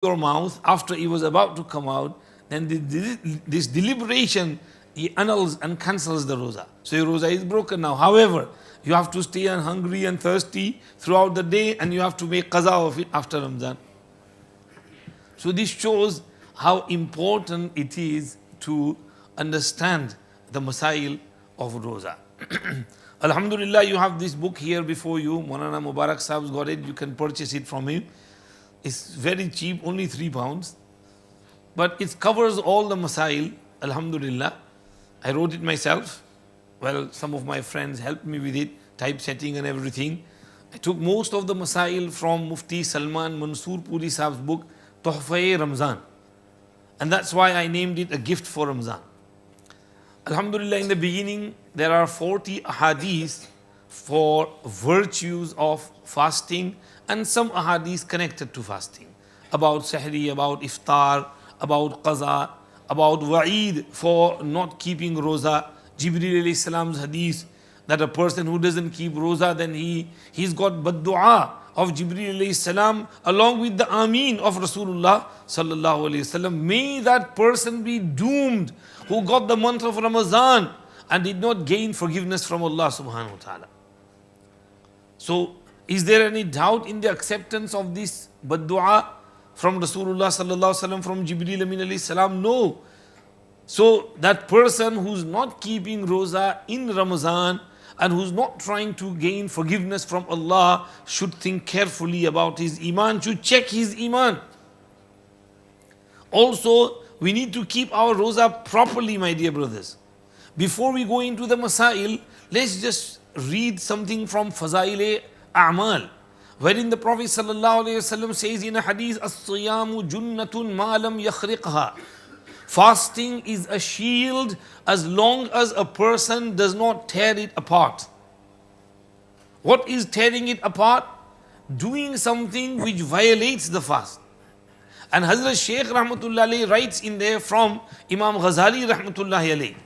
your mouth after it was about to come out, then this deliberation, he annuls and cancels the roza. So your roza is broken now. However, you have to stay hungry and thirsty throughout the day, and you have to make qaza of it after Ramadan. So this shows how important it is to understand the Masail of Roza. Alhamdulillah, you have this book here before you. Maulana Mubarak Sahib's got it. You can purchase it from him. It's very cheap, only £3. But it covers all the Masail. Alhamdulillah. I wrote it myself. Well, some of my friends helped me with it, typesetting and everything. I took most of the Masail from Mufti Salman Mansoor Puri Sahib's book, Tuhfa-e Ramzan. And that's why I named it a gift for Ramzan. Alhamdulillah, in the beginning, there are 40 ahadith for virtues of fasting and some ahadith connected to fasting. About sahri, about iftar, about qaza, about wa'id for not keeping roza. Jibreel alayhi salam's hadith that a person who doesn't keep roza, then he's got bad dua of Jibreel alayhi salam along with the Ameen of Rasulullah sallallahu alayhi wasallam. May that person be doomed who got the month of Ramadan and did not gain forgiveness from Allah subhanahu wa ta'ala. So, is there any doubt in the acceptance of this bad dua from Rasulullah sallallahu alayhi wasallam, from Jibreel Amin alayhi salam? No. So, that person who's not keeping roza in Ramadan and who's not trying to gain forgiveness from Allah should think carefully about his iman, should check his iman. Also, we need to keep our roza properly, my dear brothers. Before we go into the Masail, let's just read something from Fazail A'mal, wherein the Prophet ﷺ says in a hadith, As-siyamu junnatun ma lam yakhriqha. Fasting is a shield as long as a person does not tear it apart. What is tearing it apart? Doing something which violates the fast. And Hazrat Shaykh Rahmatullahi alayhi writes in there from Imam Ghazali Rahmatullahi alayhi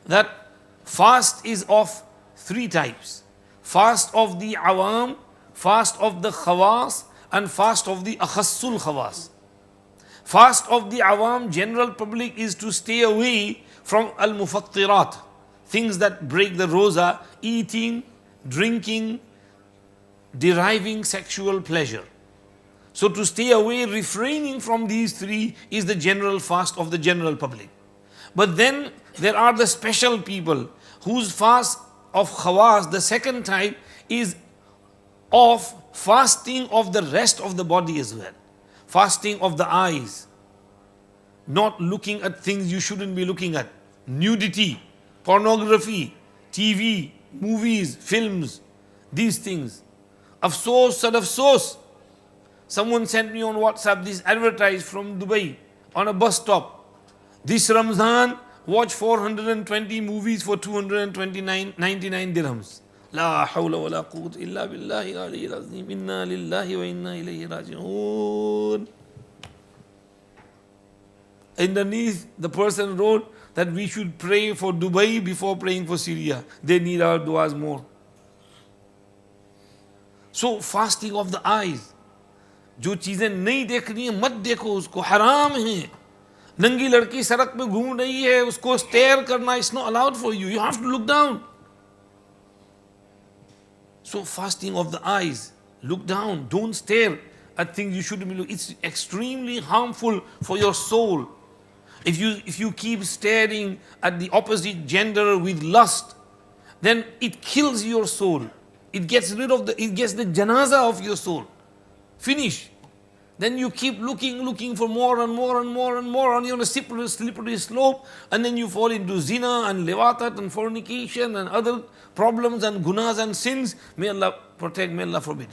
that fast is of 3 types. Fast of the awam, fast of the khawas, and fast of the akhassul khawas. Fast of the awam, general public, is to stay away from al-mufattirat, things that break the roza, eating, drinking, deriving sexual pleasure. So to stay away, refraining from these 3 is the general fast of the general public. But then there are the special people whose fast of khawas, the second type, is of fasting of the rest of the body as well. Fasting of the eyes, not looking at things you shouldn't be looking at, nudity, pornography, TV, movies, films, these things. Afsos, sad afsos. Someone sent me on WhatsApp this advertise from Dubai on a bus stop. This Ramzan, watch 420 movies for 299 dirhams. La hawla wa la quwwata illa billahi aliyyil azim. Inna lillahi wa inna ilayhi raji'un. Underneath, the person wrote that we should pray for Dubai before praying for Syria. They need our duas more. So, fasting of the eyes. जो चीजें नहीं देखनी है मत देखो, उसको हराम है. नंगी लड़की सड़क पे घूम रही है, उसको स्टेयर करना, it's not allowed for you. You have to look down. So fasting of the eyes, look down, don't stare at things you shouldn't be looking. It's extremely harmful for your soul. If you keep staring at the opposite gender with lust, then it kills your soul. It gets the janaza of your soul. Finish. Then you keep looking for more and more and more and more, and you're on a slippery slope, and then you fall into zina and lewatat and fornication and other problems and gunas and sins. May Allah protect, may Allah forbid.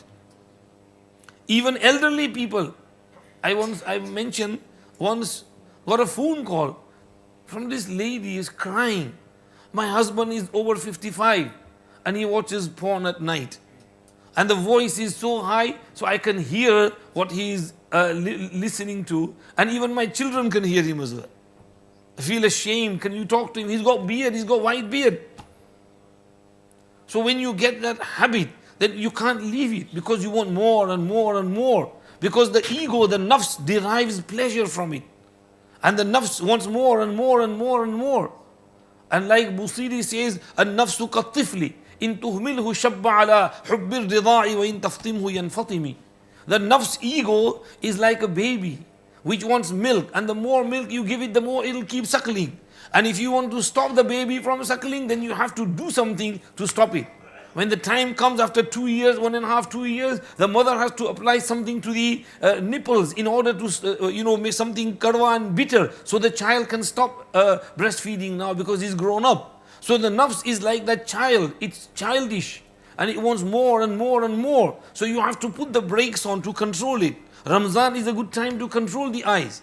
Even elderly people, I mentioned once got a phone call from this lady is crying. My husband is over 55 and he watches porn at night. And the voice is so high, so I can hear what he is listening to. And even my children can hear him as well. I feel ashamed. Can you talk to him? He's got beard, he's got white beard. So when you get that habit, then you can't leave it because you want more and more and more. Because the ego, the nafs derives pleasure from it. And the nafs wants more and more and more and more. And like Busiri says, النفس كالطفل إن تهمله شب على حب الرضاع وإن تفطمه ينفطم. The nafs ego is like a baby which wants milk, and the more milk you give it, the more it'll keep suckling. And if you want to stop the baby from suckling, then you have to do something to stop it. When the time comes after 2 years, 1.5, 2 years, the mother has to apply something to the nipples in order to, make something kadwa and bitter, so the child can stop breastfeeding now because he's grown up. So the nafs is like that child, it's childish and it wants more and more and more. So you have to put the brakes on to control it. Ramzan is a good time to control the eyes.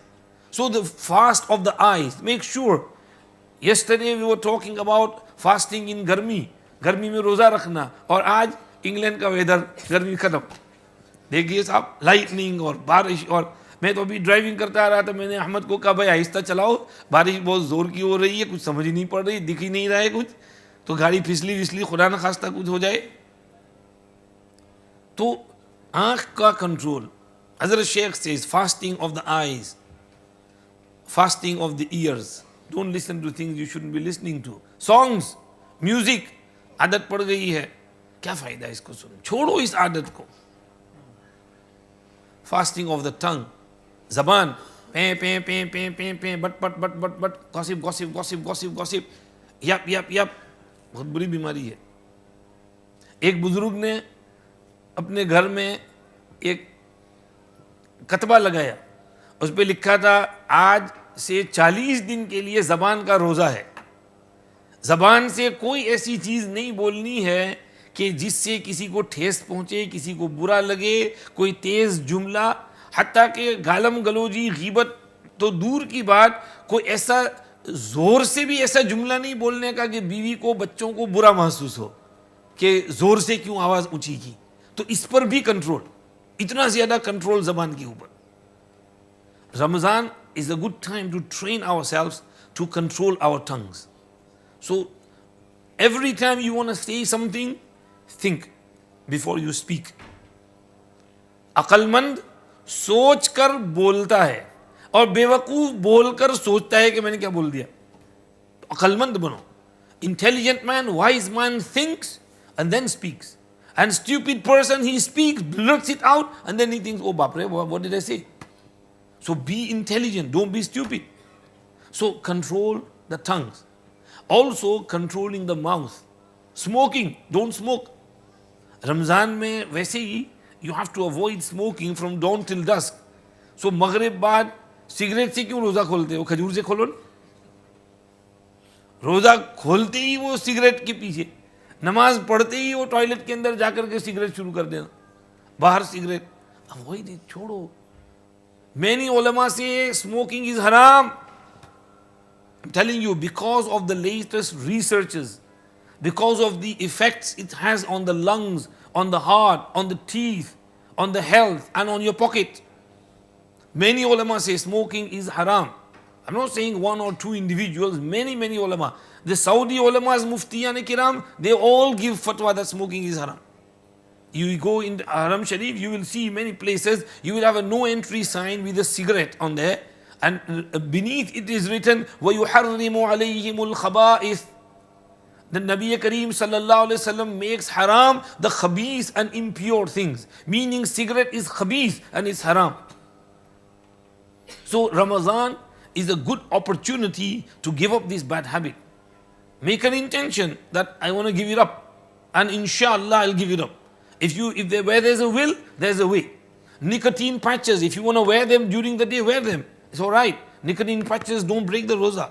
So the fast of the eyes, make sure. Yesterday we were talking about fasting in गर्मी में रोज़ा रखना, और आज England का weather, गर्मी खत्म. देखिए साहब, लाइटनिंग और बारिश. और मैं तो अभी ड्राइविंग करता आ रहा था, मैंने अहमद को कहा भाई आहिस्ता चलाओ, बारिश बहुत ज़ोर की हो रही है, कुछ समझ ही नहीं पड़ रही, दिख ही नहीं रहा है कुछ, तो गाड़ी फिसली विसली खुदा न खास्ता कुछ हो जाए. तो आँख का control. Hazrat Sheikh says fasting of the eyes, fasting of the ears. Don't listen to things you shouldn't be listening to. Songs, music, आदत पड़ गई है, क्या फायदा इसको सुन, छोड़ो इस आदत को. Fasting of the tongue, जबान, पे पे पे पे पे पे but but but but but, gossip gossip gossip gossip gossip, yup yup yup, बहुत बुरी बीमारी है. एक बुजुर्ग ने अपने घर में एक कतबा लगाया, उस पर लिखा था आज से 40 दिन के लिए ज़बान का रोज़ा है. ज़बान से कोई ऐसी चीज़ नहीं बोलनी है कि जिससे किसी को ठेस पहुँचे, किसी को बुरा लगे, कोई तेज़ जुमला, हत्ता कि गालम गलोजी गीबत तो दूर की बात, कोई ऐसा ज़ोर से भी ऐसा जुमला नहीं बोलने का कि बीवी को बच्चों को बुरा महसूस हो कि ज़ोर से क्यों आवाज़ ऊँची की. तो इस पर भी कंट्रोल, इतना ज़्यादा कंट्रोल ज़बान के ऊपर. Ramadan is a good time to train ourselves to control our tongues. So every time you want to say something, think before you speak. अक्लमंद सोच कर बोलता है और बेवकूफ बोलकर सोचता है कि मैंने क्या बोल दिया. अक्लमंद बनो. Intelligent man, wise man thinks and then speaks. And stupid person, he speaks, blurts it out, and then he thinks, oh bapre, what did I say? So be intelligent, don't be stupid. So control the tongues. Also controlling the mouth. Smoking, don't smoke. Ramzan में वैसे ही you have to avoid smoking from dawn till dusk. So maghrib बाद cigarette से क्यों रोज़ा खोलते हो, खजूर से खोलो ना. रोज़ा खोलते ही वो सिगरेट के पीछे, नमाज पढ़ते ही वो टॉयलेट के अंदर जाकर के सिगरेट शुरू कर देना, बाहर सिगरेट. अवॉइड इट, छोड़ो. Many ulama say smoking is haram. I'm telling you, because of the latest researches, because of the effects it has on the lungs, on the heart, on the teeth, on the health, and on your pocket. Many ulama say smoking is haram. I'm not saying one or two individuals, many ulama. The Saudi ulamas, muftiyan kiram, they all give fatwa that smoking is haram. You go in the Haram Sharif, you will see many places, you will have a no entry sign with a cigarette on there, and beneath it is written, وَيُحَرِّمُ عَلَيْهِمُ الْخَبَائِثِ. The Nabi Kareem sallallahu alayhi wasallam makes haram the khabith and impure things, meaning cigarette is khabith and it's haram. So Ramadan is a good opportunity to give up this bad habit. Make an intention that I want to give it up, and inshallah I'll give it up. Where there's a will, there's a way. Nicotine patches, if you want to wear them during the day, wear them. It's all right. Nicotine patches don't break the roza.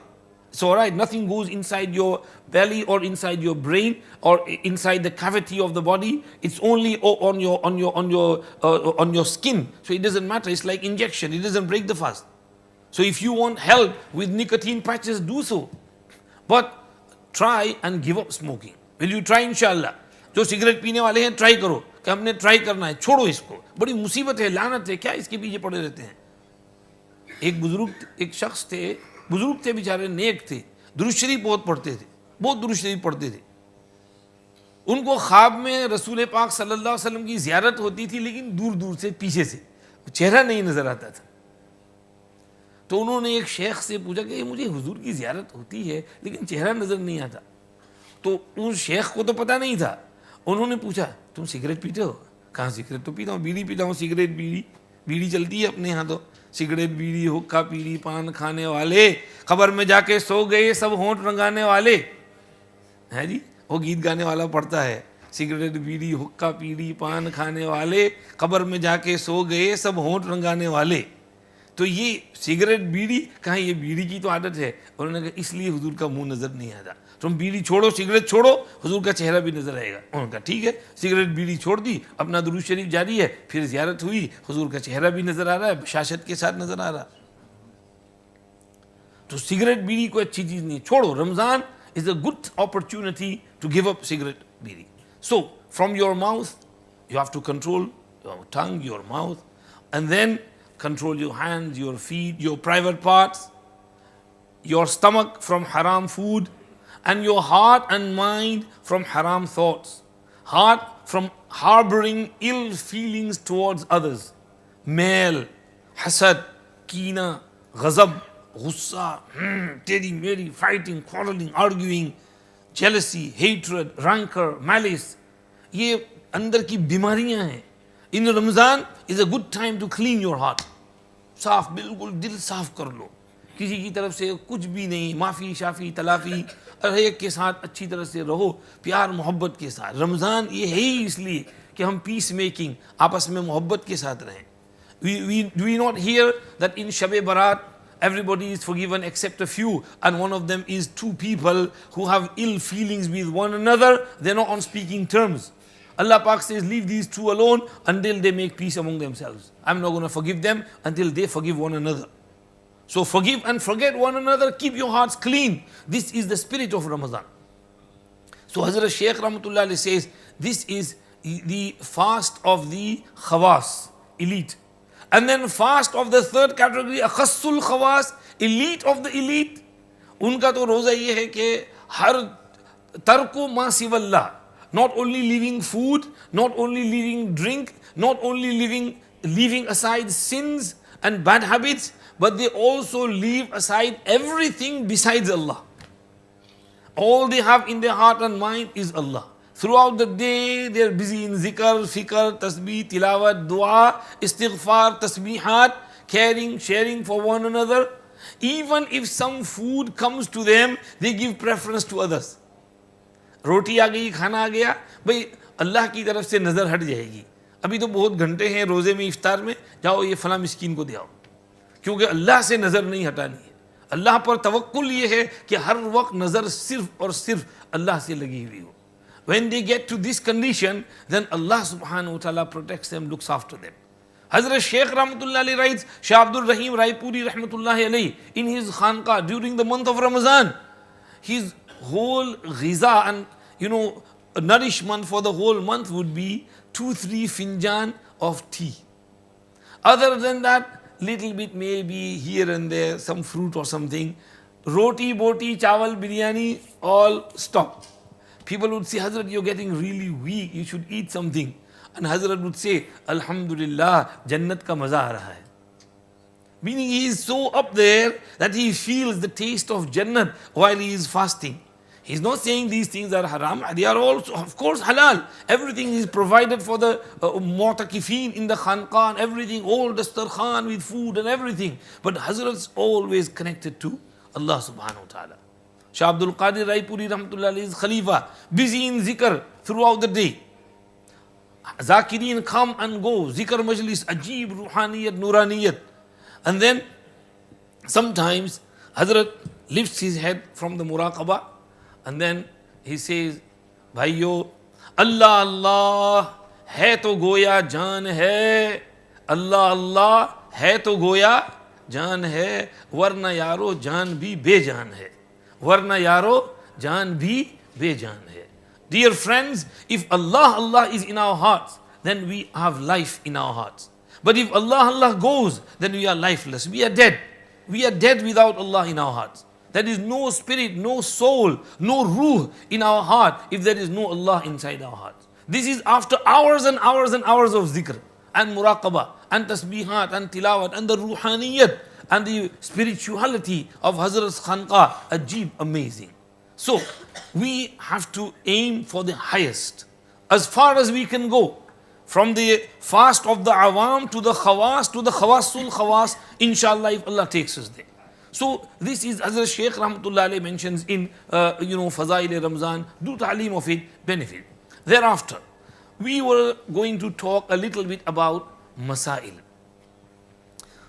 It's all right. Nothing goes inside your belly or inside your brain or inside the cavity of the body. It's only on your skin. So it doesn't matter. It's like injection. It doesn't break the fast. So if you want help with nicotine patches, do so. But try and give up smoking. Will you try, inshallah? जो cigarette पीने वाले हैं try करो कि हमने try करना है, छोड़ो इसको. बड़ी मुसीबत है, लानत है, क्या इसके पीछे पड़े रहते हैं. एक शख्स थे, बुजुर्ग थे बेचारे, नेक थे, दुरूद शरीफ बहुत पढ़ते थे, बहुत दुरूद शरीफ पढ़ते थे. उनको ख्वाब में रसूल पाक सल्लल्लाहु अलैहि वसल्लम की ज़ियारत होती थी, लेकिन दूर दूर से, पीछे से. चेहरा नहीं नजर आता था। तो उन्होंने एक शेख से पूछा कि मुझे हुजूर की ज़ियारत होती है लेकिन चेहरा नजर नहीं आता। तो उस शेख को तो पता नहीं था। उन्होंने पूछा तुम सिगरेट पीते हो? कहाँ सिगरेट तो पीता हूँ, बीड़ी पीता हूँ, सिगरेट बीड़ी बीड़ी चलती है अपने यहाँ। तो सिगरेट बीड़ी हुक्का बीड़ी पान खाने वाले, कब्र में जाके सो गए सब होंठ रंगाने वाले है जी। वो गीत गाने वाला पड़ता है, सिगरेट बीड़ी हुक्का बीड़ी पान खाने वाले, कब्र में जाके सो गए सब होंठ रंगाने वाले। तो ये सिगरेट बीड़ी कहाँ, ये बीड़ी की तो आदत है। उन्होंने कहा इसलिए हुजूर का मुंह नजर नहीं आता। तुम बीड़ी छोड़ो सिगरेट छोड़ो, हुजूर का चेहरा भी नजर आएगा। उन्होंने कहा ठीक है, सिगरेट बीड़ी छोड़ दी, अपना दुरूद शरीफ जारी है, फिर ज़ियारत हुई, हुजूर का चेहरा भी नजर आ रहा है, बशाशत के साथ नजर आ रहा। तो सिगरेट बीड़ी कोई अच्छी चीज नहीं, छोड़ो। Ramzan is a good opportunity to give up cigarette bidi. So from your mouth you have to control your tongue, your mouth, and then control your hands, your feet, your private parts, your stomach from haram food, and your heart and mind from haram thoughts. Heart from harboring ill feelings towards others. Mail, hasad, keena, ghazab, gussa, teri meri, fighting, quarreling, arguing, jealousy, hatred, rancor, malice. ये अंदर की बीमारियां हैं। In Ramadan is a good time to clean your heart. साफ, बिल्कुल दिल साफ कर लो, किसी की तरफ से कुछ भी नहीं, माफ़ी शाफ़ी तलाफ़ी, हर एक के साथ अच्छी तरह से रहो, प्यार मोहब्बत के साथ। रमज़ान ये है ही इसलिए कि हम पीस मेकिंग, आपस में मोहब्बत के साथ रहें। We not hear that in Shab Barat everybody is forgiven except a few, and one of them is two people who have ill feelings with one another, they're not on speaking terms. Allah Pak says, leave these two alone until they make peace among themselves. I'm not going to forgive them until they forgive one another. So forgive and forget one another, keep your hearts clean. This is the spirit of Ramadan. So Hazrat Shaykh Rahmatullah Alayhi says, this is the fast of the khawas, elite. And then fast of the third category, akhassul khawas, elite of the elite. Unka to roza ye hai ke har tarko ma sivallah. Not only leaving food, not only leaving drink, not only leaving aside sins and bad habits, but they also leave aside everything besides Allah. All they have in their heart and mind is Allah. Throughout the day, they are busy in zikr, fikr, tasbih, tilawat, dua, istighfar, tasbihat, caring, sharing for one another. Even if some food comes to them, they give preference to others. रोटी आ गई, खाना आ गया, भाई अल्लाह की तरफ से नज़र हट जाएगी। अभी तो बहुत घंटे हैं रोज़े में, इफ्तार में, जाओ ये फला मिस्कीन को दे आओ, क्योंकि अल्लाह से नज़र नहीं हटानी है। अल्लाह पर तवक्कुल ये है कि हर वक्त नज़र सिर्फ और सिर्फ अल्लाह से लगी हुई हो। When they get to this condition, then Allah subhanahu wa ta'ala protects them, looks after them. Hazrat Shaykh Rahmatullah Alayhi writes, Shaykh Abdurraheem Raipuri Rahmatullah Alayhi, in his khanqah during the month of Ramadan, his whole ghiza and nourishment for the whole month would be 2-3 finjan of tea. Other than that, little bit maybe here and there, some fruit or something. Roti, boti, chawal, biryani, all stop. People would say, Hazrat, you're getting really weak, you should eat something. And Hazrat would say, Alhamdulillah, Jannat ka maza aa raha hai. Meaning he is so up there that he feels the taste of Jannat while he is fasting. He's not saying these things are haram, they are also of course halal. Everything is provided for the mu'takifin in the khanqa and everything, all the dastarkhan with food and everything. But Hazrat's always connected to Allah subhanahu wa ta'ala. Shah Abdul Qadir Raipuri Rahmatullah is Khalifa, busy in zikr throughout the day. Zakireen come and go, zikr majlis, ajib, ruhaniyat, nuraniyat. And then sometimes Hazrat lifts his head from the muraqabah and then he says, Bhaiyo, Allah Allah hai to goya jaan hai. Allah Allah hai to goya jaan hai. Warna yaro jaan bhi bejaan hai. Warna yaro jaan bhi bejaan hai. Dear friends, if Allah Allah is in our hearts, then we have life in our hearts. But if Allah Allah goes, then we are lifeless. We are dead. We are dead without Allah in our hearts. There is no spirit, no soul, no ruh in our heart if there is no Allah inside our hearts. This is after hours and hours and hours of zikr. and muraqabah and tasbihat and tilawat and the ruhaniyat and the spirituality of Hazrat's Khanqa, ajib, amazing. So we have to aim for the highest as far as we can go. From the fast of the awam to the khawasul khawas, inshallah, if Allah takes us there. So this is, as Shaykh Rahmatullah Alayhi mentions in Fazail Ramzan, do ta'aleem of it, benefit. Thereafter, we were going to talk a little bit about Masail.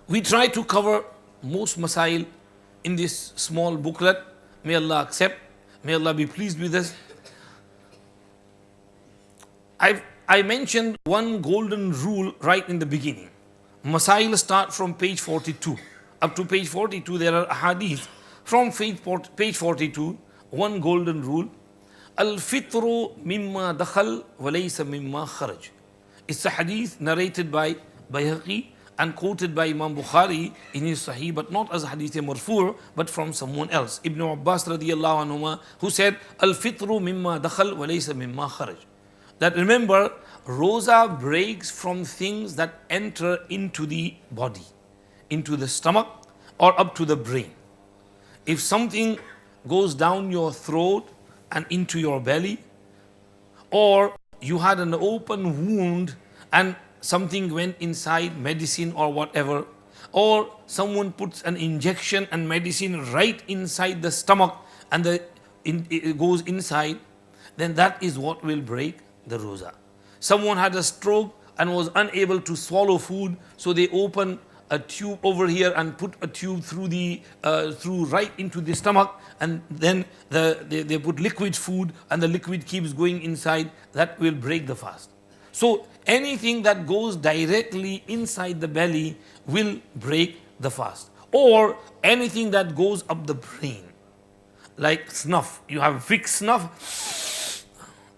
We try to cover most Masail in this small booklet. May Allah accept. May Allah be pleased with us. I mentioned one golden rule right in the beginning. Masail start from page 42. Up to page 42 there are hadith. From page 42, one golden rule. Al-fitru mimma dakhal wa laysa mimma kharaj. It's a hadith narrated by Bayhaqi and quoted by Imam Bukhari in his Sahih, but not as hadith marfu', but from someone else. Ibn Abbas radiyallahu anhuma, who said, Al-fitru mimma dakhal wa laysa mimma kharaj. That remember, Roza breaks from things that enter into the body, into the stomach or up to the brain. If something goes down your throat and into your belly, or you had an open wound and something went inside, medicine or whatever, or someone puts an injection and medicine right inside the stomach and it goes inside, then that is what will break the roza. Someone had a stroke and was unable to swallow food, so they open a tube over here and put a tube through right into the stomach, and then they put liquid food and the liquid keeps going inside. That will break the fast. So anything that goes directly inside the belly will break the fast, or anything that goes up the brain, like snuff. You have fixed snuff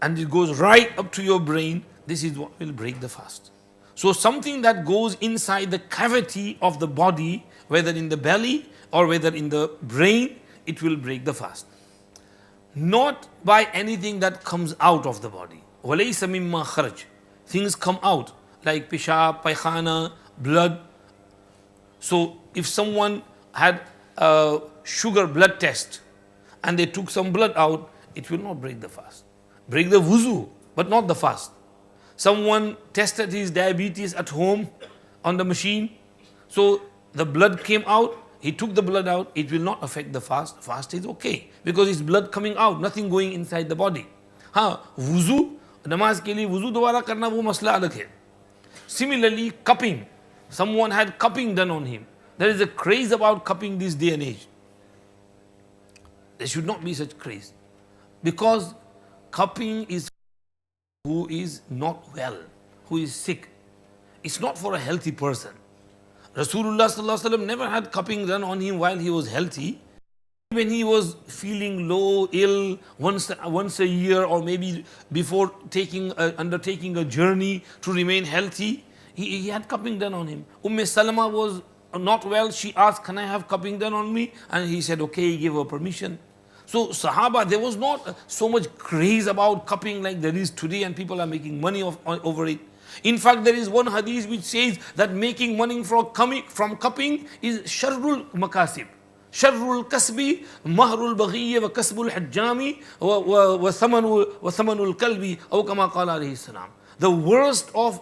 and it goes right up to your brain. This is what will break the fast. So something that goes inside the cavity of the body, whether in the belly or whether in the brain, it will break the fast. Not by anything that comes out of the body. وَلَيْسَ مِمَّا خَرَجْ. Things come out like pishab, paykhana, blood. So if someone had a sugar blood test and they took some blood out, it will not break the fast. Break the wuzu, but not the fast. Someone tested his diabetes at home on the machine, so the blood came out, he took the blood out, it will not affect the fast. Fast is okay because it's blood coming out, nothing going inside the body. Wuzu, namaz ke liye wuzu dobara karna wo masla alag hai. Similarly, cupping. Someone had cupping done on him. There is a craze about cupping this day and age. There should not be such craze, because cupping is who is not well, who is sick. It's not for a healthy person. Rasulullah sallallahu alaihi wasallam never had cupping done on him while he was healthy. When he was feeling low, ill, once a year, or maybe before undertaking a journey to remain healthy, he had cupping done on him. Salama was not well. She asked, "Can I have cupping done on me?" And he said, "Okay." He gave her permission. So Sahaba, there was not so much craze about cupping like there is today, and people are making money over it. In fact, there is one hadith which says that making money from cupping is sharrul makasib. Sharrul kasbi, mahrul baghiyya wa kasbul hajjami wa thamanul kalbi, aw kama qala alayhi salam. The worst of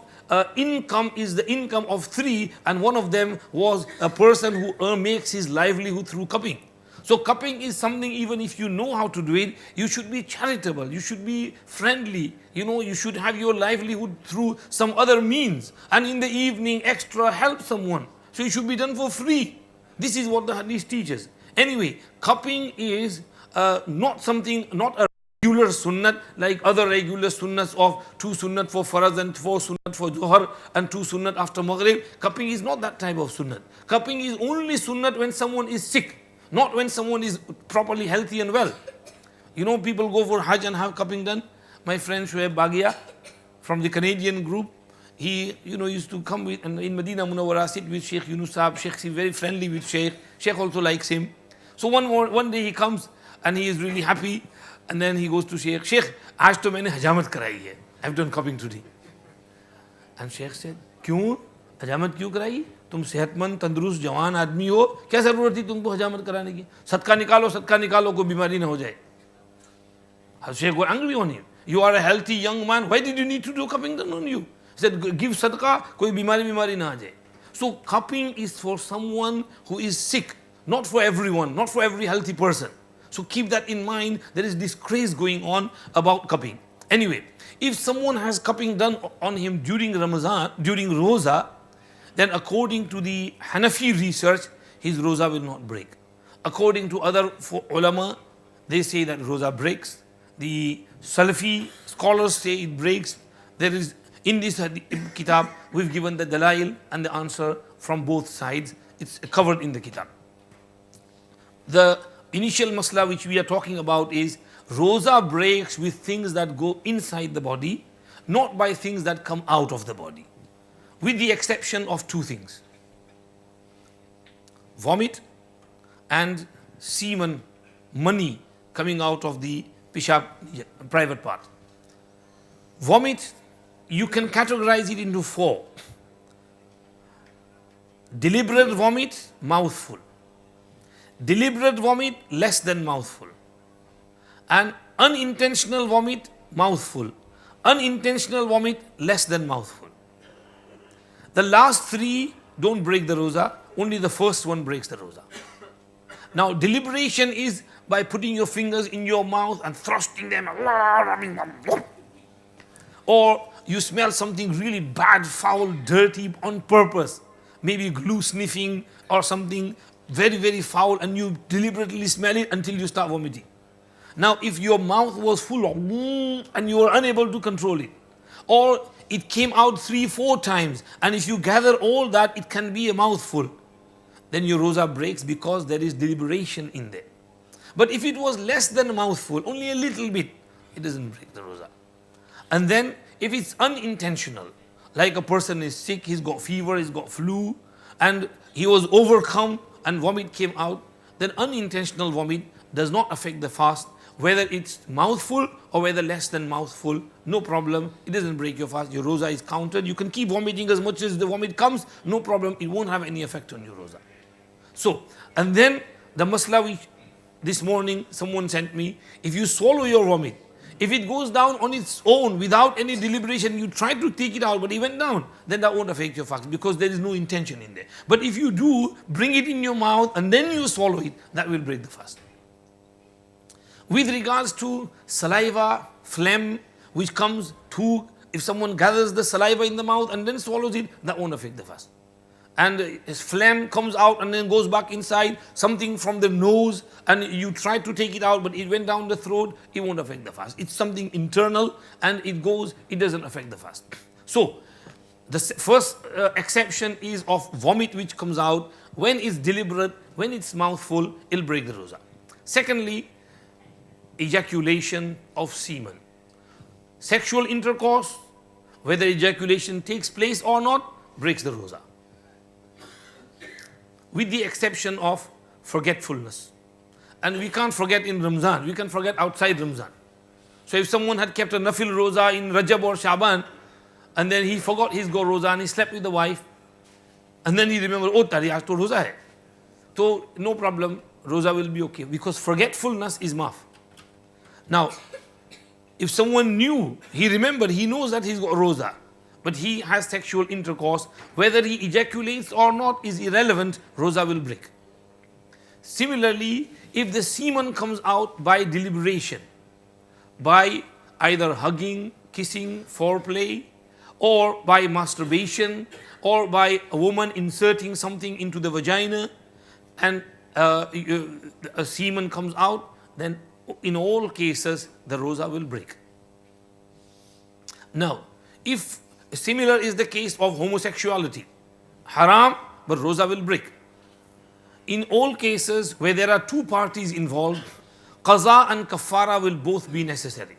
income is the income of three, and one of them was a person who makes his livelihood through cupping. So cupping is something, even if you know how to do it, you should be charitable, you should be friendly, you should have your livelihood through some other means. And in the evening, extra help someone. So it should be done for free. This is what the hadith teaches. Anyway, cupping is not a regular sunnat like other regular sunnats of 2 sunnat for faraz and 4 sunnat for zuhar and 2 sunnat after maghrib. Cupping is not that type of sunnat. Cupping is only sunnat when someone is sick, not when someone is properly healthy and well. People go for Hajj and have cupping done. My friend Shoaib Bagia from the Canadian group, he used to come with, and in Medina Munawwara sit with Shaykh Yunus Sahab. Shaykh is very friendly with Shaykh. Shaykh also likes him. So one day he comes and he is really happy, and then he goes to Shaykh, "Shaykh, aaj to maine hajamat karayi hai. I've done cupping today." And Shaykh said, क्यों? हजामत क्यों कराई? तुम सेहतमंद तंदुरुस्त जवान आदमी हो, क्या ज़रूरत थी तुमको हजामत कराने की? सदका निकालो, कोई बीमारी ना हो जाए. Shaykh got angry on him. You are a healthy young man, why did you need to do cupping done on you? He said, give sadaqah, koi bimari na aa jaye. So cupping is for someone who is sick, not for everyone, not for every healthy person. So keep that in mind. There is this craze going on about cupping. Anyway, if someone has cupping done on him during Ramadan, during Roza, then according to the Hanafi research, his Roza will not break. According to other ulama, they say that Roza breaks. The Salafi scholars say it breaks. There is, in this kitab, we've given the dalail and the answer from both sides. It's covered in the kitab. The initial masla which we are talking about is Roza breaks with things that go inside the body, not by things that come out of the body, with the exception of two things: vomit and semen, money coming out of the pishab, private part. Vomit, you can categorize it into four: deliberate vomit, mouthful; deliberate vomit, less than mouthful; and unintentional vomit, mouthful; unintentional vomit, less than mouthful. The last three don't break the roza, only the first one breaks the roza. Now, deliberation is by putting your fingers in your mouth and thrusting them, or you smell something really bad, foul, dirty on purpose, maybe glue sniffing or something very, very foul, and you deliberately smell it until you start vomiting. Now, if your mouth was full of and you were unable to control it, or it came out 3-4 times, and if you gather all that, it can be a mouthful, then your roza breaks because there is deliberation in there. But if it was less than a mouthful, only a little bit, it doesn't break the roza. And then if it's unintentional, like a person is sick, he's got fever, he's got flu, and he was overcome and vomit came out, then unintentional vomit does not affect the fast, whether it's mouthful or whether less than mouthful, no problem, it doesn't break your fast, your roza is counted, you can keep vomiting as much as the vomit comes, no problem, it won't have any effect on your roza. So, and then the masla which this morning someone sent me, if you swallow your vomit, if it goes down on its own without any deliberation, you try to take it out but it went down, then that won't affect your fast because there is no intention in there. But if you do, bring it in your mouth and then you swallow it, that will break the fast. With regards to saliva, phlegm, which comes to, if someone gathers the saliva in the mouth and then swallows it, that won't affect the fast. And his phlegm comes out and then goes back inside, something from the nose, and you try to take it out but it went down the throat, it won't affect the fast. It's something internal and it goes, it doesn't affect the fast. So, the first exception is of vomit which comes out. When it's deliberate, when it's mouthful, it'll break the roza. Secondly, ejaculation of semen. Sexual intercourse, whether ejaculation takes place or not, breaks the roza, with the exception of forgetfulness. And we can't forget in Ramzan, we can forget outside Ramzan. So if someone had kept a nafil roza in Rajab or Shaban, and then he forgot his go roza and he slept with the wife, and then he remembered, oh tari aaj to roza hai. So no problem, roza will be okay, because forgetfulness is maaf. Now, if someone knew, he remembered, he knows that he's got roza, but he has sexual intercourse, whether he ejaculates or not is irrelevant, roza will break. Similarly, if the semen comes out by deliberation, by either hugging, kissing, foreplay, or by masturbation, or by a woman inserting something into the vagina, and a semen comes out, then in all cases the roza will break. Now, if similar is the case of homosexuality, haram, but roza will break. In all cases where there are two parties involved, qaza and kafara will both be necessary.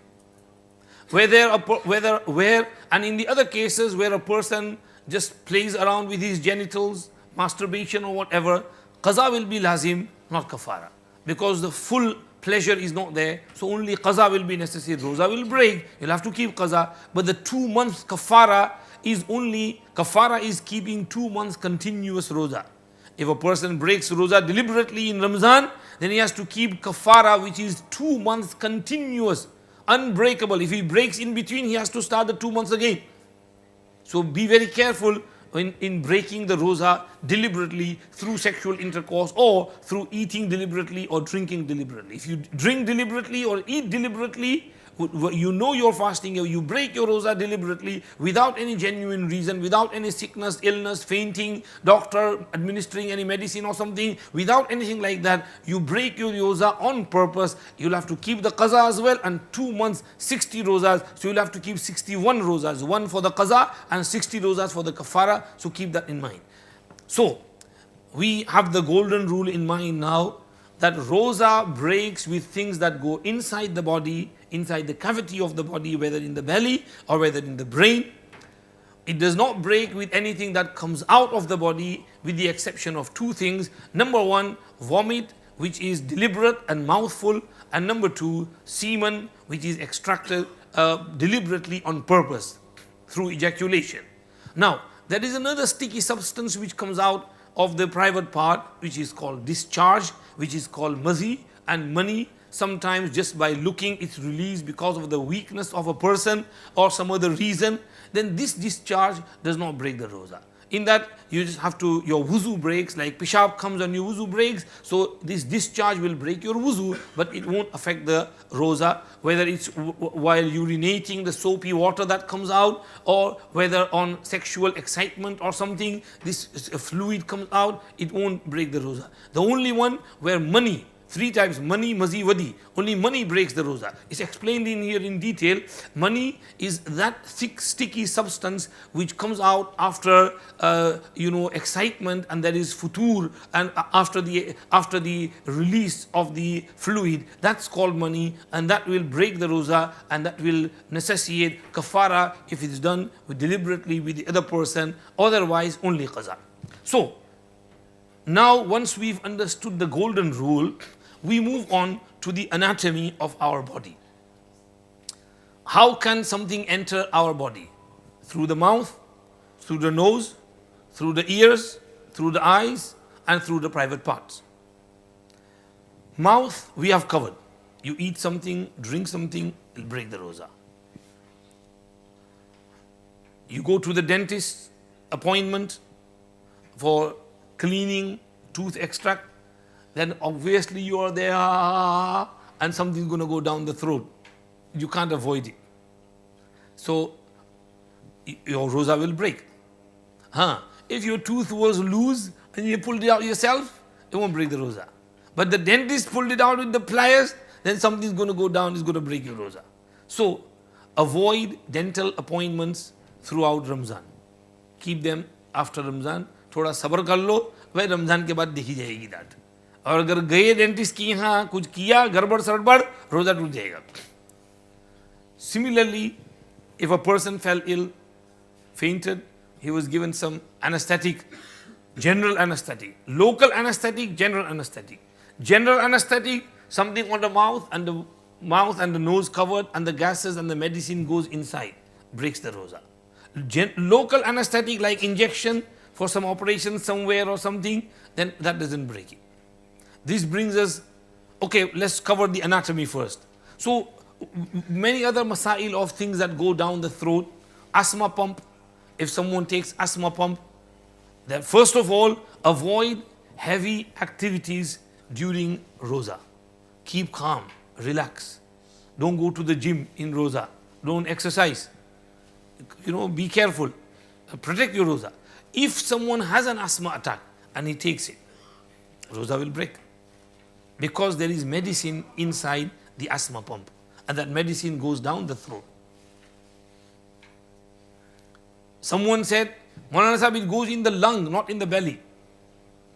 And in the other cases where a person just plays around with his genitals, masturbation or whatever, qaza will be lazim, not kafara, because the full pleasure is not there, so only qaza will be necessary. Roza will break, you'll have to keep qaza, but the 2 months kafara is only, kafara is keeping 2 months continuous roza. If a person breaks roza deliberately in Ramzan, then he has to keep kafara, which is 2 months continuous, unbreakable. If he breaks in between, he has to start the 2 months again. So be very careful in breaking the roza deliberately through sexual intercourse or through eating deliberately or drinking deliberately. If you drink deliberately or eat deliberately, you know you're fasting, you break your roza deliberately without any genuine reason, without any sickness, illness, fainting, doctor administering any medicine or something, without anything like that, you break your roza on purpose. You'll have to keep the qaza as well, and 2 months 60 rozas, so you'll have to keep 61 rozas, one for the qaza and 60 rozas for the kafara. So keep that in mind. So we have the golden rule in mind now, that roza breaks with things that go inside the body, inside the cavity of the body, whether in the belly or whether in the brain. It does not break with anything that comes out of the body, with the exception of 2 things. Number 1, vomit, which is deliberate and mouthful, and number 2, semen, which is extracted deliberately on purpose through ejaculation. Now, there is another sticky substance which comes out of the private part, which is called discharge, which is called mazi and mani. Sometimes just by looking it's released because of the weakness of a person or some other reason. Then this discharge does not break the roza. In that you just have to, your wuzu breaks, like pishab comes and your wuzu breaks. So this discharge will break your wuzu, but it won't affect the roza. Whether it's while urinating, the soapy water that comes out, or whether on sexual excitement or something, this fluid comes out, it won't break the roza. The only one where mani, 3 times mani, mazi, wadi, only mani breaks the roza. It's explained in here in detail. Mani is that thick sticky substance which comes out after excitement, and there is futur, and after the release of the fluid, that's called mani, and that will break the roza, and that will necessitate kafara if it's done deliberately with the other person, otherwise only qaza. So now once we've understood the golden rule, we move on to the anatomy of our body. How can something enter our body? Through the mouth, through the nose, through the ears, through the eyes, and through the private parts. Mouth we have covered. You eat something, drink something, it'll break the roza. You go to the dentist appointment for cleaning, tooth extract, then obviously you are there and something's going to go down the throat. You can't avoid it. So your roza will break. If your tooth was loose and you pulled it out yourself, it won't break the roza. But the dentist pulled it out with the pliers, then something's going to go down, it's going to break your roza. So avoid dental appointments throughout Ramzan. Keep them after Ramzan. थोड़ा सब्र कर लो, वह रमज़ान के बाद देखी जाएगी डांट. और अगर गए डेंटिस्ट की यहाँ कुछ किया गड़बड़ सड़बड़, रोज़ा टूट जाएगा. Similarly, if a person fell ill, fainted, he was given some anesthetic, general anesthetic, local anesthetic, general anesthetic. General anesthetic, something on the mouth and the nose covered, and the gases and the medicine goes inside, breaks the roza. Local anesthetic like injection for some operation somewhere or something, then that doesn't break it. This brings us, okay, let's cover the anatomy first. So many other masail of things that go down the throat. Asthma pump, if someone takes asthma pump, then first of all, avoid heavy activities during roza. Keep calm, relax. Don't go to the gym in roza. Don't exercise. Be careful. Protect your roza. If someone has an asthma attack and he takes it, roza will break. Because there is medicine inside the asthma pump, and that medicine goes down the throat. Someone said, Maulana Sahib, it goes in the lung, not in the belly.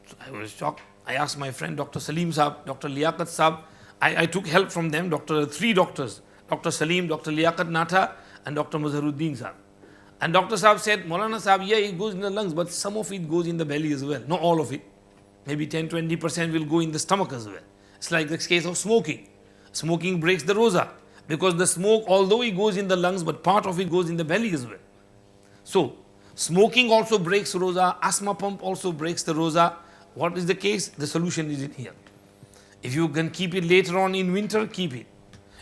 So I was shocked. I asked my friend Dr. Salim Sahib, Dr. Liaquat Sahib. I took help from them, 3 doctors, Dr. Salim, Dr. Liaquat Natha, and Dr. Mazharuddin Sahib. And Dr. Sahib said, Maulana Sahib, yeah, it goes in the lungs, but some of it goes in the belly as well. Not all of it. Maybe 10-20% will go in the stomach as well. It's like the case of smoking. Smoking breaks the roza, because the smoke, although it goes in the lungs, but part of it goes in the belly as well. So, smoking also breaks roza, asthma pump also breaks the roza. What is the case? The solution is in here. If you can keep it later on in winter, keep it.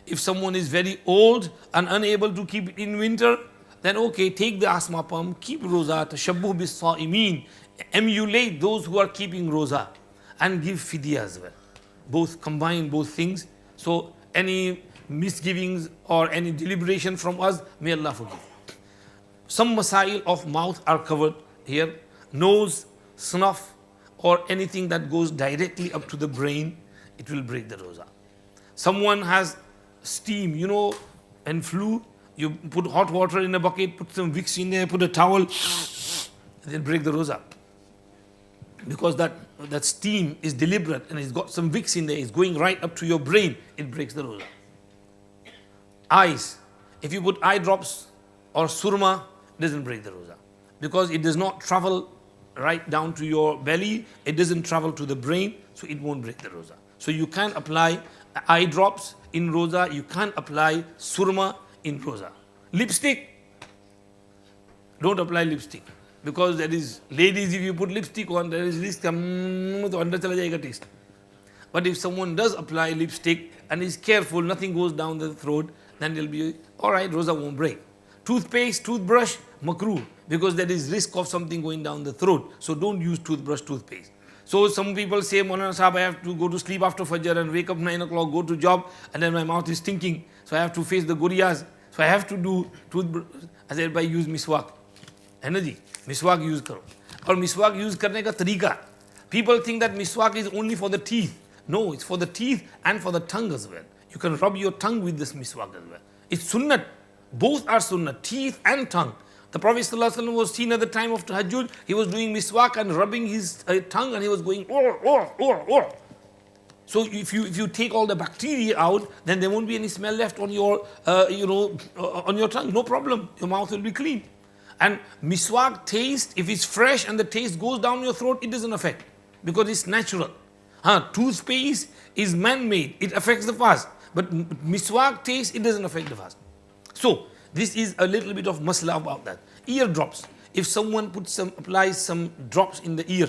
If someone is very old and unable to keep it in winter, then okay, take the asthma pump, keep roza, tashabbuh bis sa'imin, emulate those who are keeping roza, and give fidya as well. Both, combine both things. So any misgivings or any deliberation from us, may Allah forgive. Some masail of mouth are covered here. Nose, snuff, or anything that goes directly up to the brain, it will break the roza. Someone has steam, and flu, you put hot water in a bucket, put some Vicks in there, put a towel, then break the roza. Because that steam is deliberate and it's got some Vicks in there, it's going right up to your brain, it breaks the roza. Eyes, if you put eye drops or surma, it doesn't break the roza. Because it does not travel right down to your belly, it doesn't travel to the brain, so it won't break the roza. So you can apply eye drops in roza, you can apply surma in roza. Lipstick, don't apply lipstick. Because there is, ladies, if you put lipstick on, there is risk, taste. But if someone does apply lipstick and is careful, nothing goes down the throat, then they'll be, alright, roza won't break. Toothpaste, toothbrush, makruh, because there is risk of something going down the throat. So don't use toothbrush, toothpaste. So some people say, Maulana Sahab, I have to go to sleep after Fajr and wake up 9 o'clock, go to job, and then my mouth is stinking. So I have to face the guriyas. So I have to do toothbrush. As I use miswak. Energy. Miswak use karo. Or miswak use karne ka tarika. People think that miswak is only for the teeth. No, it's for the teeth and for the tongue as well. You can rub your tongue with this miswak as well. It's sunnat. Both are sunnat, teeth and tongue. The Prophet ﷺ was seen at the time of tahajjud, he was doing miswak and rubbing his tongue and he was going, or. So if you take all the bacteria out, then there won't be any smell left on your, on your tongue. No problem. Your mouth will be clean. And miswak taste, if it's fresh and the taste goes down your throat, it doesn't affect because it's natural. Toothpaste is man-made. It affects the fast. But miswak taste, it doesn't affect the fast. So this is a little bit of masla about that. Ear drops. If someone applies some drops in the ear,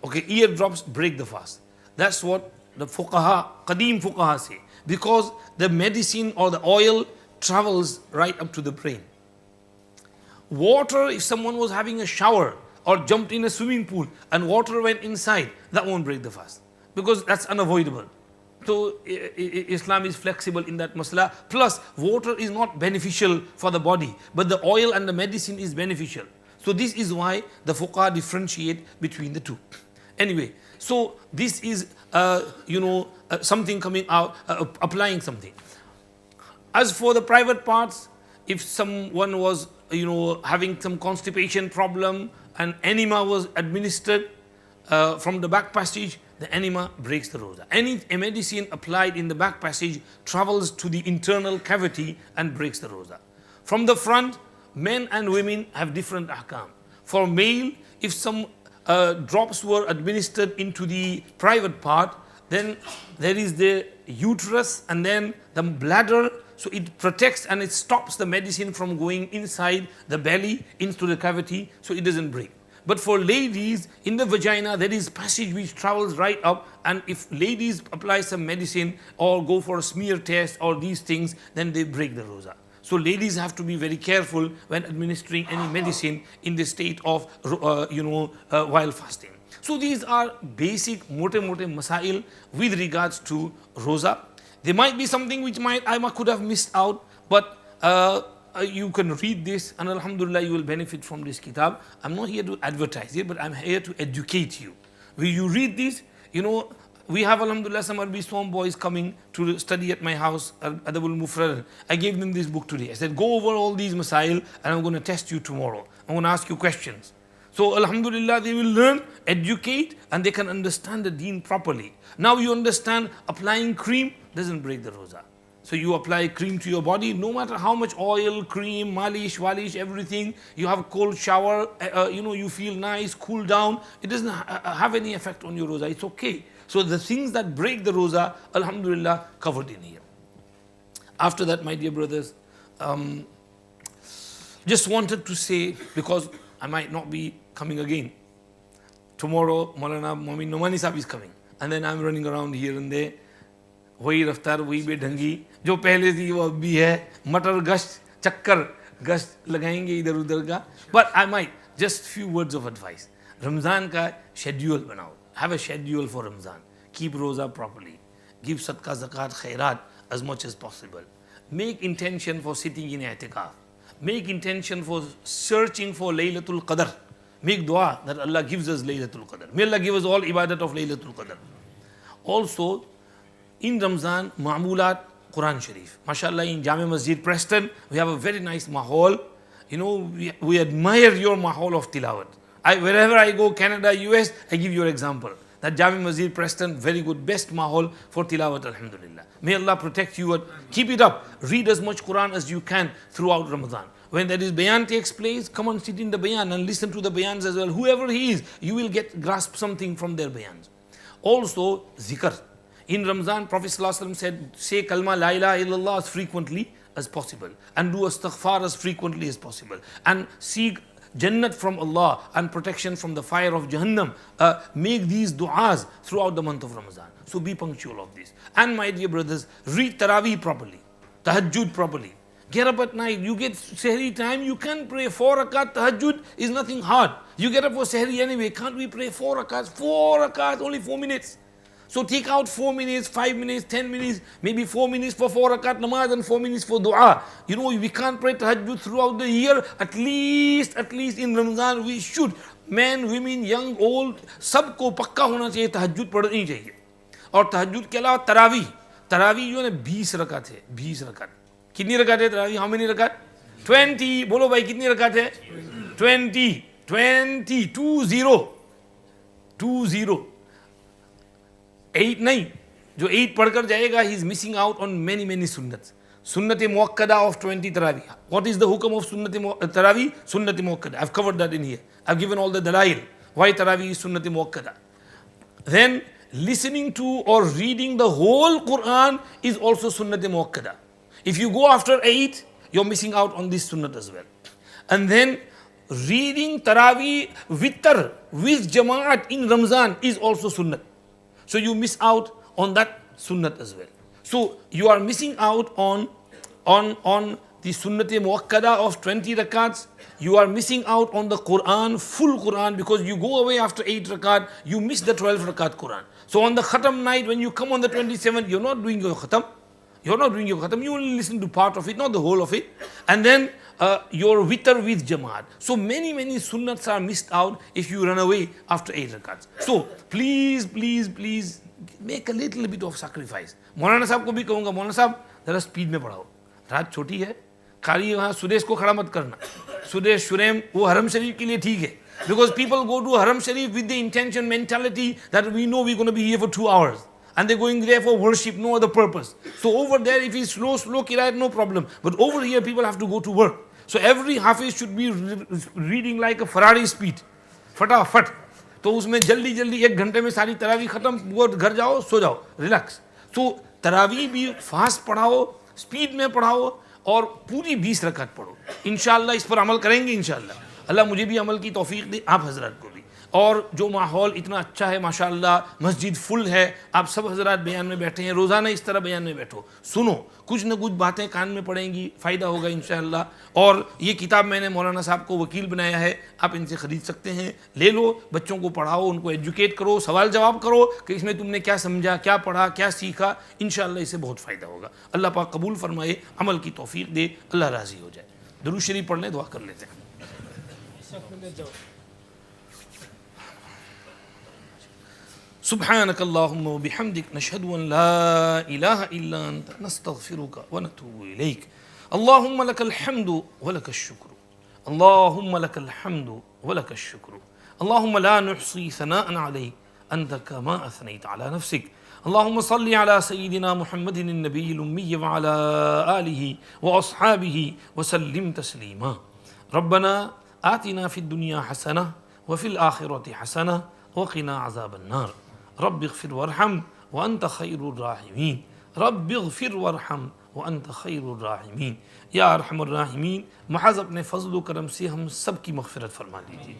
okay, ear drops break the fast. That's what the Qadim fuqaha say. Because the medicine or the oil travels right up to the brain. Water, if someone was having a shower or jumped in a swimming pool and water went inside, that won't break the fast. Because that's unavoidable. So Islam is flexible in that masla. Plus, water is not beneficial for the body, but the oil and the medicine is beneficial. So this is why the fuqaha differentiate between the two. Anyway, so this is, something coming out, applying something. As for the private parts, if someone was, having some constipation problem and enema was administered from the back passage, the enema breaks the roza. Any medicine applied in the back passage travels to the internal cavity and breaks the roza. From the front, men and women have different ahkam. For male, if some drops were administered into the private part, then there is the uterus and then the bladder, so it protects and it stops the medicine from going inside the belly into the cavity, so it doesn't break. But for ladies, in the vagina, there is passage which travels right up, and if ladies apply some medicine or go for a smear test or these things, then they break the roza. So ladies have to be very careful when administering any medicine in the state of, while fasting. So these are basic mote masail with regards to roza. There might be something which I could have missed out, but you can read this and alhamdulillah you will benefit from this kitab. I'm not here to advertise it, but I'm here to educate you. When you read this, we have alhamdulillah some Arabic Swam boys coming to study at my house, Adabul Mufrad. I gave them this book today. I said, go over all these masail and I'm going to test you tomorrow. I'm going to ask you questions. So alhamdulillah they will learn, educate, and they can understand the deen properly. Now you understand applying cream doesn't break the roza. So you apply cream to your body, no matter how much oil, cream, malish, walish, everything, you have a cold shower, you feel nice, cool down, it doesn't have any effect on your roza, it's okay. So the things that break the roza, alhamdulillah, covered in here. After that, my dear brothers, just wanted to say, because I might not be coming again. Tomorrow, Maulana Momin Nomani Sahib is coming. And then I'm running around here and there. वही रफ्तार वही बेढंगी जो पहले थी वो अब भी है मटर गश्त चक्कर गश्त लगाएंगे इधर उधर का but I might just few words of advice Ramzan का शेड्यूल बनाओ have a schedule for Ramzan keep रोज़ा प्रॉपर्ली गिव सदका ज़कात खैरात as much as possible make intention for sitting in i'tikaf make intention for searching for Laylatul Qadr make dua that Allah gives us Laylatul Qadr may Allah give us all ibadat of Laylatul Qadr also in Ramzan, Ma'mulat, Quran Sharif. MashaAllah, in Jami Masjid Preston, we have a very nice mahal. You know, we admire your mahal of tilawat. Wherever I go, Canada, US, I give you an example. That Jami Masjid Preston, very good, best mahal for tilawat, alhamdulillah. May Allah protect you and keep it up. Read as much Quran as you can throughout Ramadan. When there is bayan takes place, come and sit in the bayan and listen to the bayans as well. Whoever he is, you will grasp something from their bayans. Also, zikr. In Ramzan, Prophet ﷺ said, say kalma la ilaha illallah as frequently as possible and do astaghfar as frequently as possible and seek Jannat from Allah and protection from the fire of Jahannam. Make these du'as throughout the month of Ramadan. So be punctual of this. And my dear brothers, read Taraweeh properly, Tahajjud properly. Get up at night, you get Sehri time, you can pray 4 rakat, Tahajjud is nothing hard. You get up for Sehri anyway, can't we pray 4 rakats? 4 rakats, only 4 minutes. So take out 4 minutes, 5 minutes, 10 minutes, maybe 4 minutes for 4 rakat namaz and 4 minutes for dua. You know, we can't pray tahajjud throughout the year. At least in Ramzan we should. Men, women, young, old, सबको पक्का होना चाहिए tahajjud पढ़नी चाहिए. और tahajjud के अलावा तरावी जो है 20 रकात है 20 रकात. कितनी रकात है तरावी? How many रकात? 20. बोलो भाई कितनी रकात है? 20. 8 नहीं, जो 8 पढ़कर जाएगा, he is missing out on many sunnats. Sunnat muakkada of 20 Taraweeh. What is the hukam of Sunnat Taraweeh? Sunnat muakkada. I've covered that in here. I've given all the dalail. Why Taraweeh is Sunnat muakkada. Then listening to or reading the whole Quran is also Sunnat muakkada. If you go after 8, you're missing out on this Sunnat as well. And then reading Taraweeh witr with Jamaat in Ramzan is also Sunnat. So you miss out on that sunnat as well. So you are missing out on the sunnat muakkada of 20 rakats. You are missing out on the Quran, full Quran, because you go away after 8 rakat, you miss the 12 rakat Quran. So on the khatam night, when you come on the 27th, you're not doing your khatam. You only listen to part of it, not the whole of it. And then your witr with Jamaat. So many sunnats are missed out if you run away after 8 rakats. So please make a little bit of sacrifice. मौलाना साहब को भी कहूँगा, मौलाना साहब जरा speed में पढ़ाओ, रात छोटी है, खाली वहाँ सुदेश को खड़ा मत करना. सुदेश शुरेम वो हरम शरीफ के लिए ठीक है. Because people go to Haram Sharif with the intention, mentality that we know we're going to be here for 2 hours. And they're going there for worship, no other purpose. So over there, if it's slow qiraat, no problem. But over here, people have to go to work. So every hafiz should be reading like a Ferrari speed. फटाफट. तो उसमें जल्दी 1 घंटे में सारी तरावी खत्म, वो घर जाओ, सो जाओ, रिलैक्स. तो तरावी भी फास्ट पढ़ाओ, स्पीड में पढ़ाओ और पूरी 20 रकात पढ़ो. इंशाअल्लाह इस पर अमल करेंगे इंशाअल्लाह. अल्लाह मुझे भी अमल की तौफीक दे, आप हजरत को भी. और जो माहौल इतना अच्छा है माशाअल्लाह, मस्जिद फुल है, आप सब हजरात बयान में बैठे हैं, रोज़ाना इस तरह बयान में बैठो, सुनो, कुछ न कुछ बातें कान में पड़ेंगी, फ़ायदा होगा इंशाअल्लाह. और ये किताब मैंने मौलाना साहब को वकील बनाया है, आप इनसे ख़रीद सकते हैं, ले लो, बच्चों को पढ़ाओ, उनको एजुकेट करो, सवाल जवाब करो कि इसमें तुमने क्या समझा, क्या पढ़ा, क्या सीखा. इंशाअल्लाह इससे बहुत फ़ायदा होगा. अल्लाह पाक कबूल फरमाए, अमल की तौफीक दे, अल्लाह राज़ी हो जाए. दुरूद शरीफ पढ़ लें, दुआ कर लेते हैं. سبحانك اللهم وبحمدك نشهد أن لا إله إلا أنت نستغفرك ونتوب إليك. اللهم لك الحمد ولك الشكر. اللهم لك الحمد ولك الشكر. اللهم لا نحصي ثناء عليك أنت كما أثنيت على نفسك. اللهم صل على سيدنا محمد النبي الأمي وعلى آله وأصحابه وسلم تسليما. ربنا آتنا في الدنيا حسنة وفي الآخرة حسنة وقنا عذاب النار. رب اغفر وارحم وأنت خير الراحمين. रब्बिग़फिर वरहम व अंत खैरुर राहिमीन। या अरहमुर राहिमीन, महज अपने फजल व करम से हम सब की मग़फ़िरत फरमा दीजिए।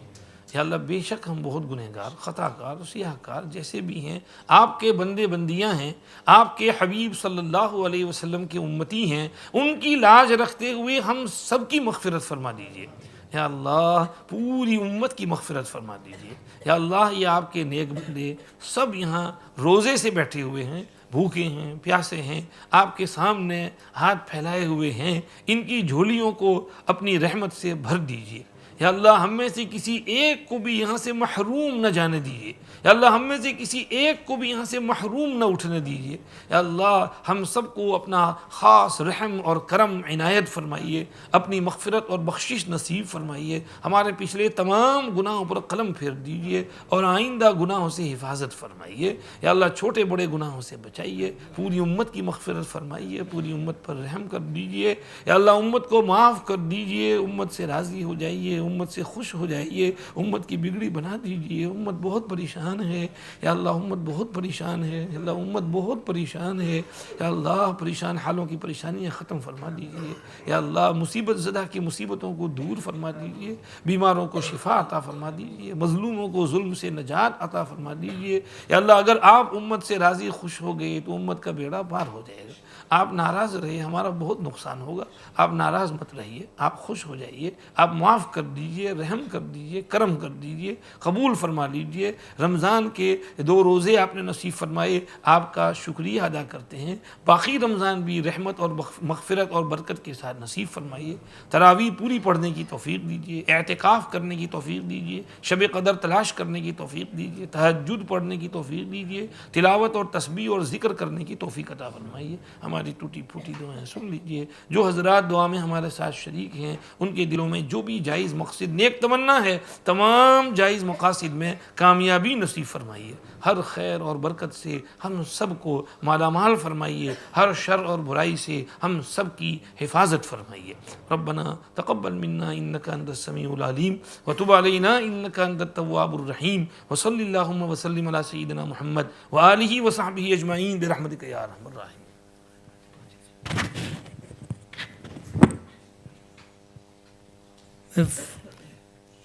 या अल्लाह, बेशक हम बहुत गुनहगार, ख़ताकार, सियाहकार जैसे भी हैं, आपके बंदे बंदियां हैं, आपके हबीब सल्लल्लाहु अलैहि वसल्लम के उम्मती हैं, उनकी लाज रखते हुए हम सब की मग़फ़िरत फरमा दीजिए। या अल्लाह, पूरी उम्मत की मग़फ़िरत फरमा दीजिए। या अल्लाह, ये आपके नेक बंदे सब यहाँ रोज़े से बैठे हुए हैं, भूखे हैं, प्यासे हैं, आपके सामने हाथ फैलाए हुए हैं, इनकी झोलियों को अपनी रहमत से भर दीजिए। या अल्लाह, हम में से किसी एक को भी यहाँ से महरूम न जाने दीजिए। या अल्लाह, हम में से किसी एक को भी यहाँ से महरूम न उठने दीजिए। या अल्लाह, हम सबको अपना ख़ास रहम और करम इनायत फरमाइए, अपनी मग़फ़िरत और बख्शिश नसीब फरमाइए। हमारे पिछले तमाम गुनाहों पर कलम फेर दीजिए और आइंदा गुनाहों से हिफाजत फरमाइए। या अल्लाह, छोटे बड़े गुनाहों से बचाइए, पूरी उम्मत की मग़फ़िरत फरमाइए, पूरी उम्मत पर रहम कर दीजिए। या अल्लाह, उम्मत को माफ़ कर दीजिए, उम्मत से राज़ी हो जाइए, उम्मत से खुश हो जाइए, उम्मत की बिगड़ी बना दीजिए। उम्मत बहुत परेशान है या अल्लाह, उम्मत बहुत परेशान है या अल्लाह, उम्मत बहुत परेशान है या अल्लाह, परेशान हालों की परेशानियाँ ख़त्म फरमा दीजिए। या अल्लाह, मुसीबत ज़दा की मुसीबतों को दूर फरमा दीजिए, बीमारों को शिफा अता फरमा दीजिए, मज़लूमों को जुल्म से नजात अता फरमा दीजिए। या अल्लाह, अगर आप उम्मत से राज़ी खुश हो गए तो उम्मत का बेड़ा पार हो जाएगा। आप नाराज़ रहे, हमारा बहुत नुकसान होगा। आप नाराज़ मत रहिए, आप खुश हो जाइए, आप माफ़ कर दीजिए, रहम कर दीजिए, करम कर दीजिए, कबूल फरमा लीजिए। रमज़ान के 2 रोज़े आपने नसीब फरमाए, आपका शुक्रिया अदा करते हैं। बाकी रमज़ान भी रहमत और मग़फ़िरत और बरकत के साथ नसीब फरमाइए। तरावी पूरी पढ़ने की तौफ़ीक़ दीजिए, एतिकाफ़ करने की तौफ़ीक़ दीजिए, शब क़दर तलाश करने की तौफ़ीक़ दीजिए, तहज्जुद पढ़ने की तौफ़ीक़ दीजिए, तिलावत और तस्बीह और ज़िक्र करने की तौफ़ीक़ अता फरमाइए। हमारी टूटी फूटी दुआएं सुन लीजिए। जो हज़रात दुआ में हमारे साथ शरीक हैं, उनके दिलों में जो भी जायज़ मकसद नेक तमन्ना है, तमाम जायज़ मकासद में कामयाबी नसीब फरमाइए। हर खैर और बरकत से हम सब को मालामाल फरमाइए, हर शर और बुराई से हम सब की हिफाजत फरमाइए। रब्बना तक़ब्बल मिन्ना इन्नका अंतस समीउल अलीम व तुब अलैना इन्नका अंतत तव्वाबुर रहीम व सल्लल्लाहु व सल्लिम अला सय्यिदिना मुहम्मद व आलिहि व सहबिहि अजमईन बिरहमतिका या अरहमर राहिमीन।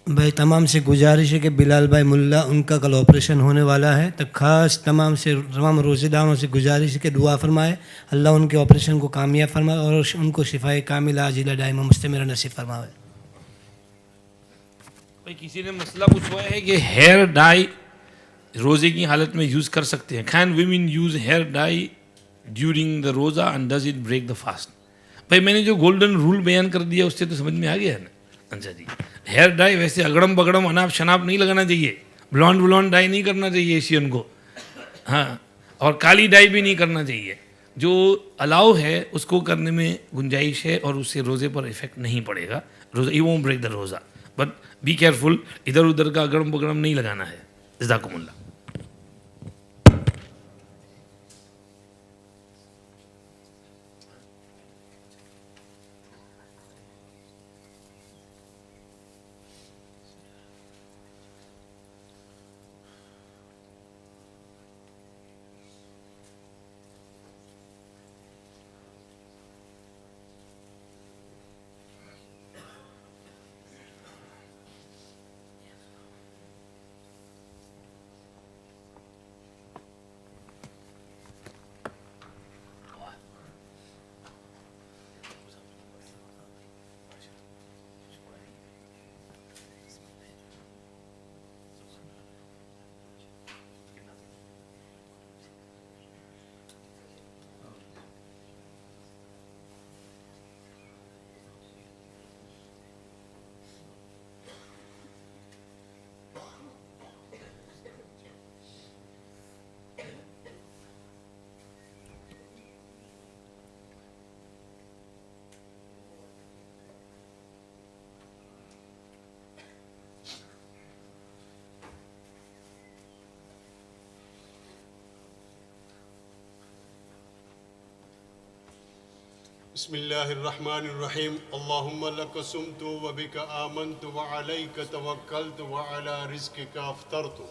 भाई तमाम से गुजारिश है कि बिलाल भाई मुल्ला उनका कल ऑपरेशन होने वाला है, तो ख़ास तमाम रोज़ेदारों से गुजारिश है कि दुआ फरमाए, अल्लाह उनके ऑपरेशन को कामयाब फरमाए और उनको शिफाए कामिला आजिला दाइमा मुस्तमिरा नसीब फरमाए। भाई किसी ने मसला पूछा है कि हेयर डाई रोज़े की हालत में यूज़ कर सकते हैं। Can women use hair dye during the roza and does it break the fast? भाई मैंने जो गोल्डन रूल बयान कर दिया उससे तो समझ में आ गया है ना। अच्छा जी, हेयर डाई वैसे अगड़म बगड़म अनाप शनाप नहीं लगाना चाहिए, ब्लॉन्ड ब्लॉन्ड डाई नहीं करना चाहिए एशियन को, हाँ, और काली डाई भी नहीं करना चाहिए। जो अलाउ है उसको करने में गुंजाइश है और उससे रोज़े पर इफेक्ट नहीं पड़ेगा। रोज़ा ही वोंट ब्रेक द रोज़ा, बट बी केयरफुल, इधर उधर का अगड़म बगड़म नहीं लगाना है। जज़ाकुमुल्लाह। बिस्मिल्लाहिर्रहमानिर्रहीम। अल्लाहुम्मा लक सुमतु व बिका आमनतु व अलैका तवक्कलतु व अला रिज़्क़िका अफ़्तरतु।